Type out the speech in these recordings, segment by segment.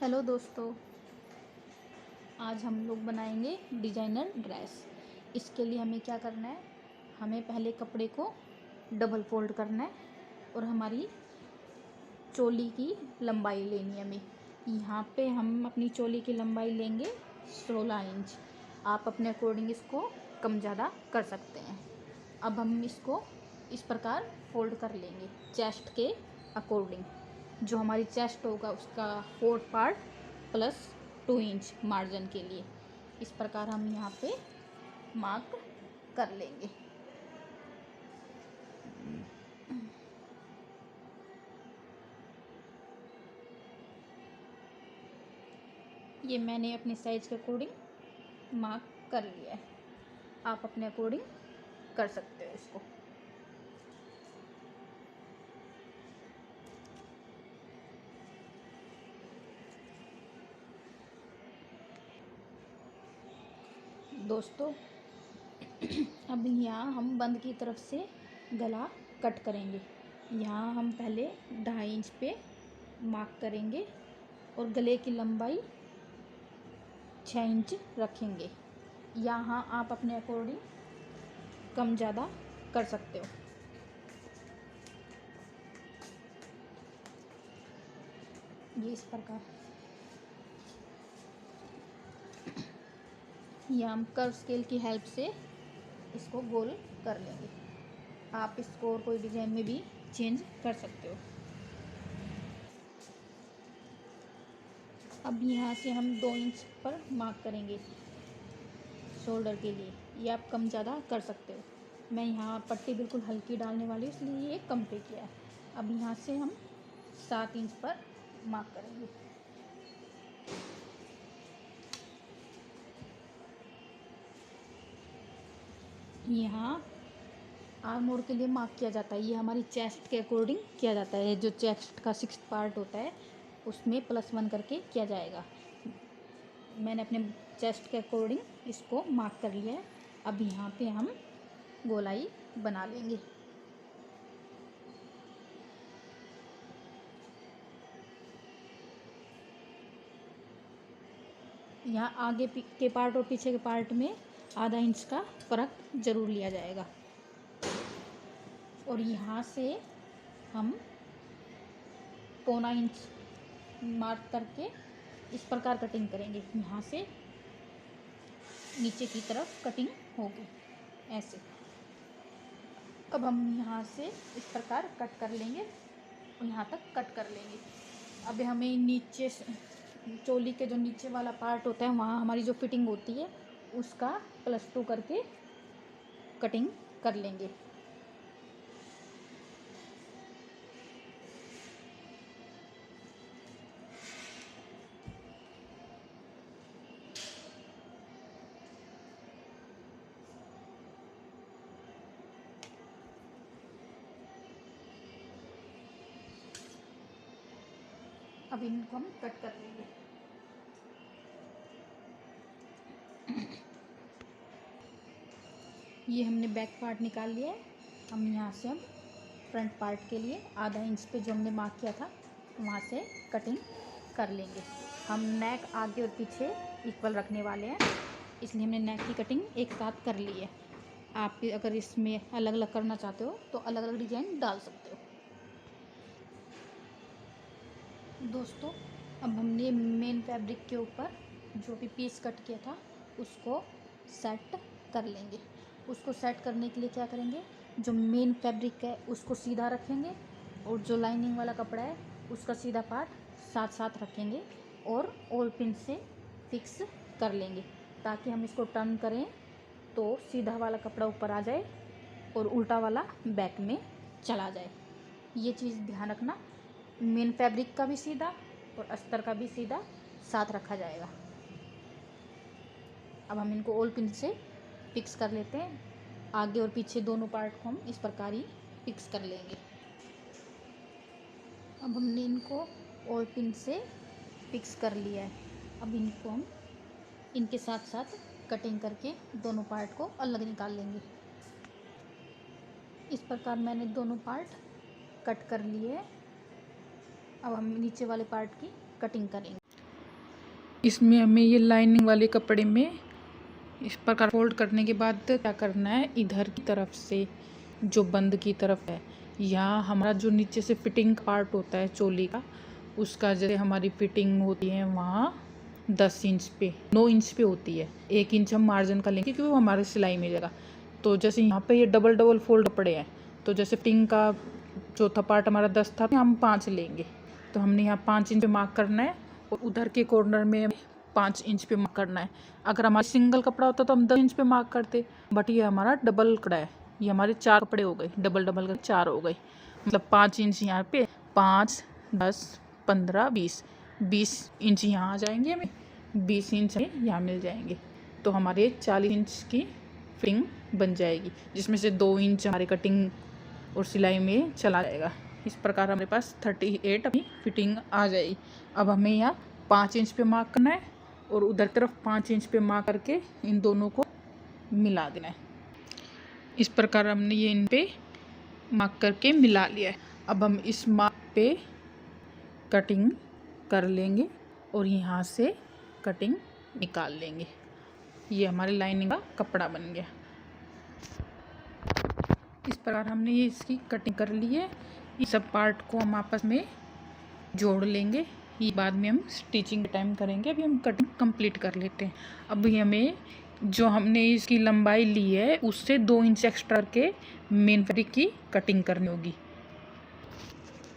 Hello दोस्तों, आज हम लोग बनाएंगे डिजाइनर ड्रेस। इसके लिए हमें क्या करना है, हमें पहले कपड़े को डबल फोल्ड करना है और हमारी चोली की लंबाई लेनी है हमें। यहाँ पे हम अपनी चोली की लंबाई लेंगे 16 इंच। आप अपने अकॉर्डिंग इसको कम ज़्यादा कर सकते हैं। अब हम इसको इस प्रकार फोल्ड कर लेंगे चेस्ट के अकॉर्डिंग। जो हमारी चेस्ट होगा उसका 4th part plus 2 inch margin के लिए इस प्रकार हम यहाँ पे मार्क कर लेंगे। ये मैंने अपने साइज के अकॉर्डिंग मार्क कर लिया है। आप अपने अकॉर्डिंग कर सकते हो इसको। दोस्तों अब यहाँ हम बंद की तरफ से गला कट करेंगे। यहाँ हम पहले 2.5 इंच पे मार्क करेंगे और गले की लंबाई 6 इंच रखेंगे। यहाँ आप अपने अकॉर्डिंग कम ज़्यादा कर सकते हो। ये इस प्रकार ये हम कर्व स्केल की हेल्प से इसको गोल कर लेंगे। आप इसको और कोई डिज़ाइन में भी चेंज कर सकते हो। अब यहाँ से हम 2 इंच पर मार्क करेंगे शोल्डर के लिए। ये आप कम ज़्यादा कर सकते हो। मैं यहाँ पट्टी बिल्कुल हल्की डालने वाली हूँ, इसलिए ये कम पे किया है। अब यहाँ से हम 7 इंच पर मार्क करेंगे। यहाँ आर्म होल के लिए मार्क किया जाता है। ये हमारी चेस्ट के अकॉर्डिंग किया जाता है। जो चेस्ट का 6th पार्ट होता है उसमें +1 करके किया जाएगा। मैंने अपने चेस्ट के अकॉर्डिंग इसको मार्क कर लिया है। अब यहाँ पे हम गोलाई बना लेंगे। यहाँ आगे के पार्ट और पीछे के पार्ट में ½ इंच का फ़र्क ज़रूर लिया जाएगा। और यहाँ से हम 1.25 इंच मार्क करके इस प्रकार कटिंग करेंगे। यहाँ से नीचे की तरफ कटिंग होगी ऐसे। अब हम यहाँ से इस प्रकार कट कर लेंगे और यहाँ तक कट कर लेंगे। अब हमें नीचे चोली के जो नीचे वाला पार्ट होता है वहाँ हमारी जो फिटिंग होती है उसका +2 करके कटिंग कर लेंगे। अब इनको हम कट कर लेंगे। ये हमने बैक पार्ट निकाल लिया है। हम यहाँ से अब फ्रंट पार्ट के लिए ½ इंच पे जो हमने मार्क किया था वहाँ से कटिंग कर लेंगे। हम नेक आगे और पीछे इक्वल रखने वाले हैं, इसलिए हमने नेक की कटिंग एक साथ कर ली है। आप भी अगर इसमें अलग अलग करना चाहते हो तो अलग अलग डिज़ाइन डाल सकते हो। दोस्तों अब हमने मेन फैब्रिक के ऊपर जो भी पीस कट किया था उसको सेट कर लेंगे। उसको सेट करने के लिए क्या करेंगे, जो मेन फैब्रिक है उसको सीधा रखेंगे और जो लाइनिंग वाला कपड़ा है उसका सीधा पार्ट साथ साथ रखेंगे और ऑल पिन से फिक्स कर लेंगे, ताकि हम इसको टर्न करें तो सीधा वाला कपड़ा ऊपर आ जाए और उल्टा वाला बैक में चला जाए। ये चीज़ ध्यान रखना, मेन फैब्रिक का भी सीधा और अस्तर का भी सीधा साथ रखा जाएगा। अब हम इनको ऑल पिन से फिक्स कर लेते हैं। आगे और पीछे दोनों पार्ट को हम इस प्रकार ही फिक्स कर लेंगे। अब हमने इनको ऑल पिन से फिक्स कर लिया है। अब इनको हम इनके साथ साथ कटिंग करके दोनों पार्ट को अलग निकाल लेंगे। इस प्रकार मैंने दोनों पार्ट कट कर लिए। अब हम नीचे वाले पार्ट की कटिंग करेंगे। इसमें हमें ये लाइनिंग वाले कपड़े में इस प्रकार फोल्ड करने के बाद क्या करना है, इधर की तरफ से जो बंद की तरफ है, यहाँ हमारा जो नीचे से फिटिंग पार्ट होता है चोली का, उसका जैसे हमारी फिटिंग होती है वहाँ 10 इंच पे 9 इंच पे होती है, 1 इंच हम मार्जिन का लेंगे क्योंकि वो हमारे सिलाई में जाएगा। तो जैसे यहाँ पे ये डबल डबल फोल्ड कपड़े हैं, तो जैसे फिटिंग का चौथा पार्ट हमारा 10 था, तो हम 5 लेंगे, तो हमने यहाँ 5 इंच पे मार्क करना है और उधर के कॉर्नर में 5 इंच पे मार्क करना है। अगर हमारा सिंगल कपड़ा होता तो हम 10 इंच पे मार्क करते, बट ये हमारा डबल कपड़ा है, ये हमारे 4 कपड़े हो गए, डबल डबल कर 4 हो गए, मतलब 5 इंच यहाँ पे, 5 10 15 20 इंच यहाँ आ जाएंगे, हमें 20 इंच यहाँ मिल जाएंगे, तो हमारे 40 इंच की फिटिंग बन जाएगी, जिसमें से 2 इंच हमारे कटिंग और सिलाई में चला जाएगा। इस प्रकार हमारे पास 38 अपनी फिटिंग आ जाएगी। अब हमें यहाँ 5 इंच पे मार्क करना है और उधर तरफ 5 इंच पे मार्क करके इन दोनों को मिला देना है। इस प्रकार हमने ये इन पे मार्क करके मिला लिया है। अब हम इस मार्क पे कटिंग कर लेंगे और यहाँ से कटिंग निकाल लेंगे। ये हमारी लाइनिंग का कपड़ा बन गया। इस प्रकार हमने ये इसकी कटिंग कर ली है। इस सब पार्ट को हम आपस में जोड़ लेंगे, ये बाद में हम स्टिचिंग के टाइम करेंगे। अभी हम कटिंग कंप्लीट कर लेते हैं। अभी हमें जो हमने इसकी लंबाई ली है उससे 2 इंच एक्स्ट्रा के मेन फैब्रिक की कटिंग करनी होगी।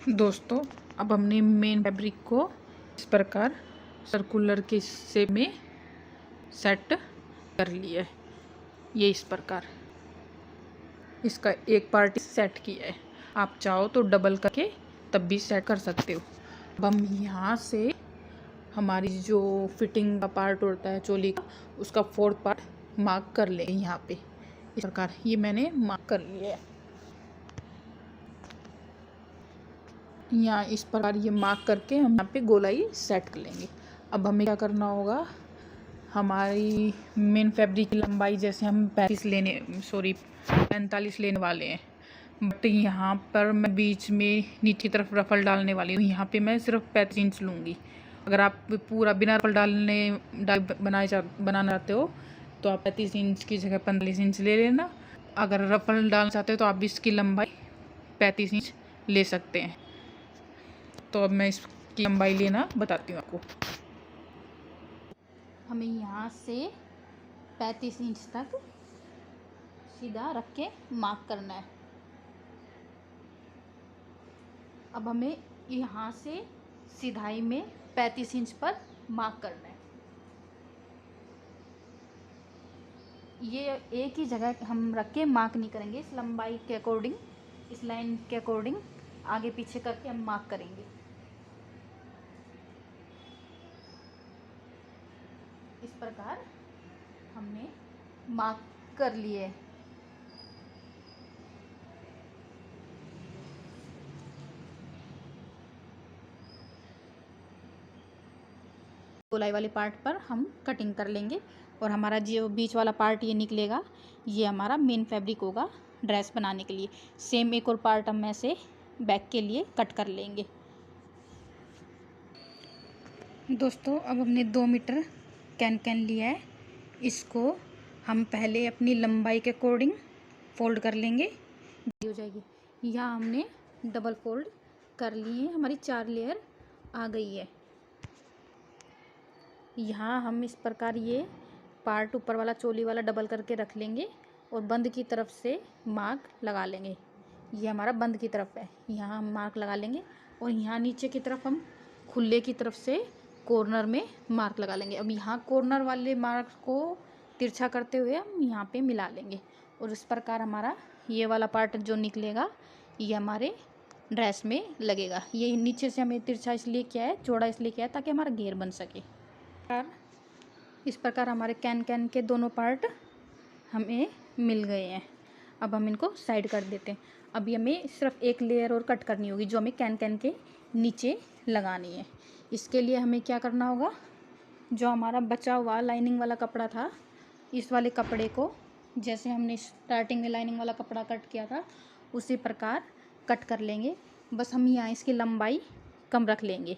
दोस्तों, अब हमने मेन फैब्रिक को इस प्रकार सर्कुलर के शेप में सेट कर लिया है। ये इस प्रकार इसका एक पार्ट सेट किया है। आप चाहो तो डबल करके तब भी सेट कर सकते हो। अब हम यहाँ से हमारी जो फिटिंग का पार्ट होता है चोली का, उसका 4th पार्ट मार्क कर लेंगे यहाँ पे। इस प्रकार ये मैंने मार्क कर लिया है। यहाँ इस प्रकार ये मार्क करके हम यहाँ पे गोलाई सेट कर लेंगे। अब हमें क्या करना होगा, हमारी मेन फैब्रिक की लंबाई जैसे हम 45 लेने वाले हैं, बट यहाँ पर मैं बीच में नीचे तरफ रफल डालने वाली हूँ। यहाँ पे मैं सिर्फ 35 इंच लूँगी। अगर आप पूरा बिना रफल बनाना चाहते हो तो आप 35 इंच की जगह 45 इंच ले लेना। अगर रफल डालना चाहते हो तो आप इसकी लंबाई 35 इंच ले सकते हैं। तो अब मैं इसकी लंबाई लेना बताती हूँ आपको। हमें यहाँ से 35 इंच तक सीधा रख के मार्क करना है। अब हमें यहाँ से सिधाई में 35 इंच पर मार्क करना है। ये एक ही जगह हम रख के मार्क नहीं करेंगे, इस लंबाई के अकॉर्डिंग, इस लाइन के अकॉर्डिंग आगे पीछे करके हम मार्क करेंगे। इस प्रकार हमने मार्क कर लिए। गोलाई वाले पार्ट पर हम कटिंग कर लेंगे और हमारा जो बीच वाला पार्ट ये निकलेगा, ये हमारा मेन फैब्रिक होगा ड्रेस बनाने के लिए। सेम एक और पार्ट हम ऐसे बैक के लिए कट कर लेंगे। दोस्तों, अब हमने 2 मीटर कैन लिया है। इसको हम पहले अपनी लंबाई के अकॉर्डिंग फोल्ड कर लेंगे, हो जाएगी। यहाँ हमने डबल फोल्ड कर लिए, हमारी 4 लेयर आ गई है। यहाँ हम इस प्रकार ये पार्ट ऊपर वाला चोली वाला डबल करके रख लेंगे और बंद की तरफ से मार्क लगा लेंगे। ये हमारा बंद की तरफ है, यहाँ हम मार्क लगा लेंगे और यहाँ नीचे की तरफ हम खुले की तरफ से कॉर्नर में मार्क लगा लेंगे। अब यहाँ कॉर्नर वाले मार्क को तिरछा करते हुए हम यहाँ पे मिला लेंगे और इस प्रकार हमारा ये वाला पार्ट जो निकलेगा ये हमारे ड्रेस में लगेगा। ये नीचे से हमें तिरछा इसलिए किया है, चौड़ा इसलिए किया है ताकि हमारा घेर बन सके। इस प्रकार हमारे कैन के दोनों पार्ट हमें मिल गए हैं। अब हम इनको साइड कर देते हैं। अभी हमें सिर्फ एक लेयर और कट करनी होगी जो हमें कैन के नीचे लगानी है। इसके लिए हमें क्या करना होगा, जो हमारा बचा हुआ लाइनिंग वाला कपड़ा था, इस वाले कपड़े को जैसे हमने स्टार्टिंग में लाइनिंग वाला कपड़ा कट किया था उसी प्रकार कट कर लेंगे। बस हम यहाँ इसकी लंबाई कम रख लेंगे,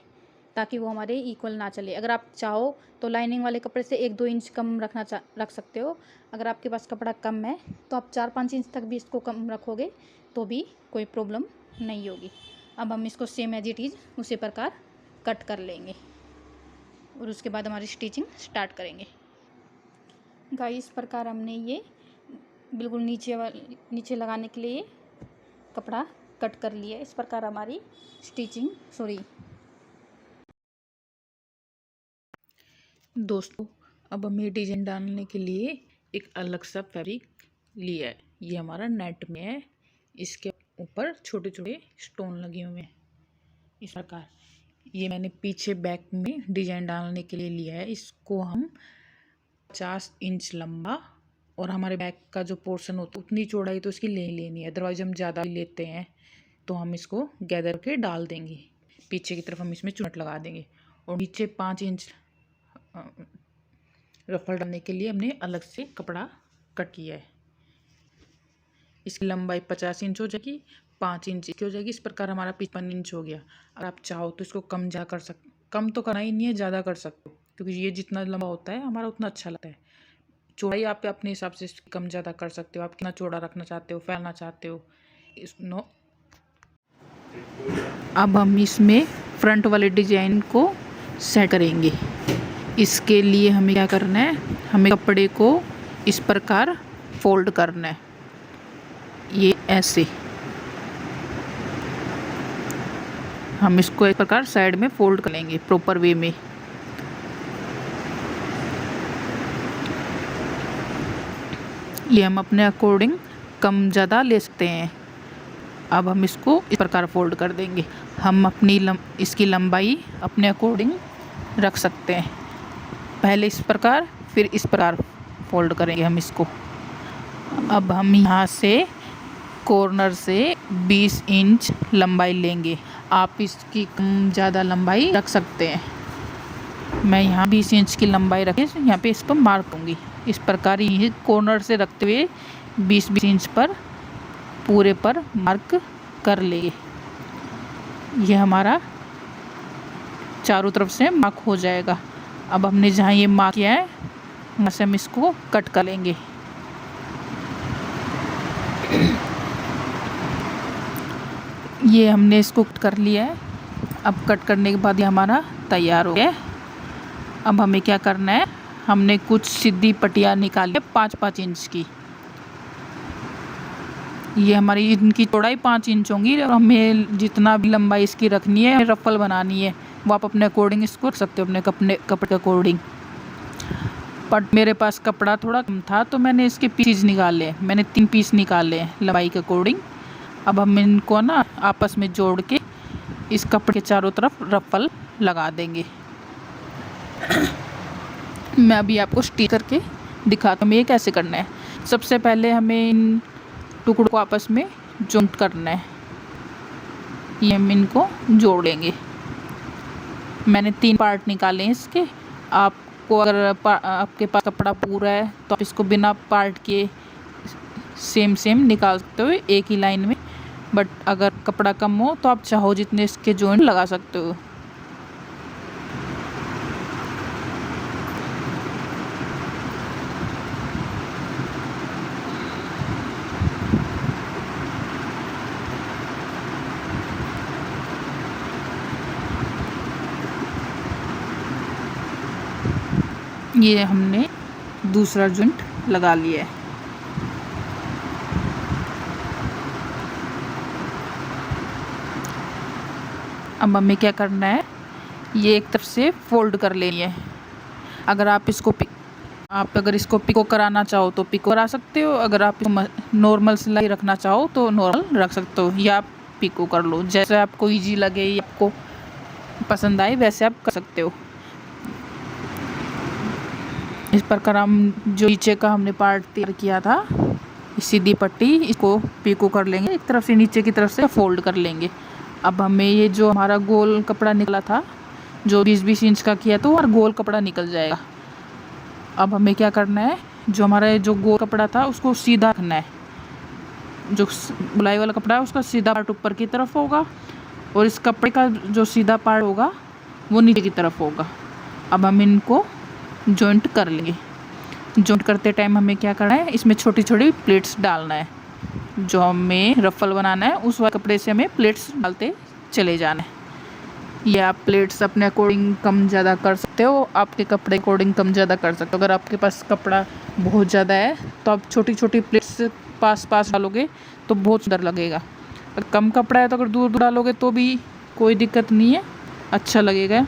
ताकि वो हमारे इक्वल ना चले। अगर आप चाहो तो लाइनिंग वाले कपड़े से 1-2 इंच कम रख सकते हो। अगर आपके पास कपड़ा कम है तो आप 4-5 इंच तक भी इसको कम रखोगे तो भी कोई प्रॉब्लम नहीं होगी। अब हम इसको सेम एज इट इज़ उसी प्रकार कट कर लेंगे और उसके बाद हमारी स्टिचिंग स्टार्ट करेंगे। गाइस इस प्रकार हमने ये बिल्कुल नीचे लगाने के लिए कपड़ा कट कर लिया। इस प्रकार हमारी दोस्तों अब हमें डिजाइन डालने के लिए एक अलग सा फैब्रिक लिया है। ये हमारा नेट में है, इसके ऊपर छोटे छोटे स्टोन लगे हुए हैं इस प्रकार। ये मैंने पीछे बैक में डिजाइन डालने के लिए लिया है। इसको हम 50 इंच लंबा और हमारे बैक का जो पोर्शन होता है उतनी चौड़ाई तो इसकी लेनी है, अदरवाइज हम ज़्यादा लेते हैं तो हम इसको गैदर के डाल देंगे। पीछे की तरफ हम इसमें चुनट लगा देंगे और नीचे 5 इंच रफल डालने के लिए हमने अलग से कपड़ा कट किया है। इसकी लंबाई 50 इंच हो जाएगी, 5 इंच की हो जाएगी। इस प्रकार हमारा 55 इंच हो गया। अगर आप चाहो तो इसको कम तो करना ही नहीं है, ज़्यादा कर सकते हो, क्योंकि ये जितना लंबा होता है हमारा उतना अच्छा लगता है। चौड़ाई आप अपने हिसाब से कम ज़्यादा कर सकते हो। आप कितना चौड़ा रखना चाहते हो, फैलाना चाहते हो अब हम इसमें फ्रंट वाले डिजाइन को सेट करेंगे। इसके लिए हमें क्या करना है, हमें कपड़े को इस प्रकार फोल्ड करना है, ये ऐसे हम इसको इस प्रकार साइड में फोल्ड कर लेंगे प्रॉपर वे में। ये हम अपने अकॉर्डिंग कम ज़्यादा ले सकते हैं। अब हम इसको इस प्रकार फोल्ड कर देंगे। हम अपनी इसकी लंबाई अपने अकॉर्डिंग रख सकते हैं। पहले इस प्रकार फिर इस प्रकार फोल्ड करेंगे हम इसको। अब हम यहाँ से कॉर्नर से 20 इंच लंबाई लेंगे। आप इसकी कम ज़्यादा लंबाई रख सकते हैं। मैं यहाँ 20 इंच की लंबाई रखे यहाँ पे इस पर मार्क दूँगी। इस प्रकार ये कॉर्नर से रखते हुए 20 इंच पर पूरे पर मार्क कर लेंगे। ये हमारा चारों तरफ से मार्क हो जाएगा। अब हमने जहाँ ये मार्क किया है वहाँ से हम इसको कट कर लेंगे। ये हमने इसको कट कर लिया है। अब कट करने के बाद ये हमारा तैयार हो गया। अब हमें क्या करना है, हमने कुछ सीधी पट्टियाँ निकाली है 5-5 इंच की। ये हमारी इनकी चौड़ाई 5 इंच होंगी और हमें जितना भी लंबाई इसकी रखनी है, रफल बनानी है, वो आप अपने अकॉर्डिंग इसको रख सकते हो, अपने कपड़े के अकॉर्डिंग। बट मेरे पास कपड़ा थोड़ा कम था तो मैंने इसके पीस निकाले। मैंने 3 पीस निकाले लंबाई के अकॉर्डिंग। अब हम इनको ना आपस में जोड़ के इस कपड़े के चारों तरफ रफल लगा देंगे। मैं अभी आपको स्टिच करके दिखाता हूँ ये कैसे करना है। सबसे पहले हमें इन टुकड़ों को आपस में जॉइंट करना है। ये हम इनको जोड़ लेंगे। मैंने 3 पार्ट निकाले हैं इसके। आपको अगर आपके पास कपड़ा पूरा है तो आप इसको बिना पार्ट के सेम निकाल सकते हो एक ही लाइन में। बट अगर कपड़ा कम हो तो आप चाहो जितने इसके जॉइंट लगा सकते हो। ये हमने दूसरा जॉइंट लगा लिया है। अब हमें क्या करना है, ये एक तरफ से फोल्ड कर लेनी है। अगर आप इसको पिको कराना चाहो तो पिको करा सकते हो। अगर आप नॉर्मल सिलाई रखना चाहो तो नॉर्मल रख सकते हो, या आप पिको कर लो, जैसे आपको इजी लगे या आपको पसंद आए वैसे आप कर सकते हो। इस प्रकार हम जो नीचे का हमने पार्ट तैयार किया था, सीधी पट्टी, इसको पिको कर लेंगे। एक तरफ से नीचे की तरफ से फोल्ड कर लेंगे। अब हमें ये जो हमारा गोल कपड़ा निकला था, जो 20-20 इंच का किया तो हमारा गोल कपड़ा निकल जाएगा। अब हमें क्या करना है, जो हमारा जो गोल कपड़ा था उसको सीधा रखना है। जो गुलाई वाला कपड़ा है उसका सीधा पार्ट ऊपर की तरफ होगा और इस कपड़े का जो सीधा पार्ट होगा वो नीचे की तरफ होगा। अब हम इनको जॉइंट कर लेंगे। जॉइंट करते टाइम हमें क्या करना है, इसमें छोटी छोटी प्लेट्स डालना है। जो हमें रफल बनाना है उस वाले कपड़े से हमें प्लेट्स डालते चले जाना है। ये आप प्लेट्स अपने अकॉर्डिंग कम ज़्यादा कर सकते हो, आपके कपड़े अकॉर्डिंग कम ज़्यादा कर सकते हो। अगर आपके पास कपड़ा बहुत ज़्यादा है तो आप छोटी छोटी प्लेट्स पास पास डालोगे तो बहुत सुंदर लगेगा। अगर कम कपड़ा है तो अगर दूर दूर डालोगे तो भी कोई दिक्कत नहीं है, अच्छा लगेगा।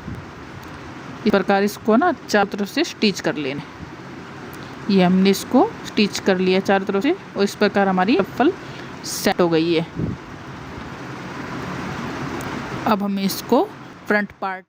इस प्रकार इसको ना चारों तरफ से स्टिच कर लेना। ये हमने इसको स्टिच कर लिया चारों तरफ से और इस प्रकार हमारी रफल सेट हो गई है। अब हमें इसको फ्रंट पार्ट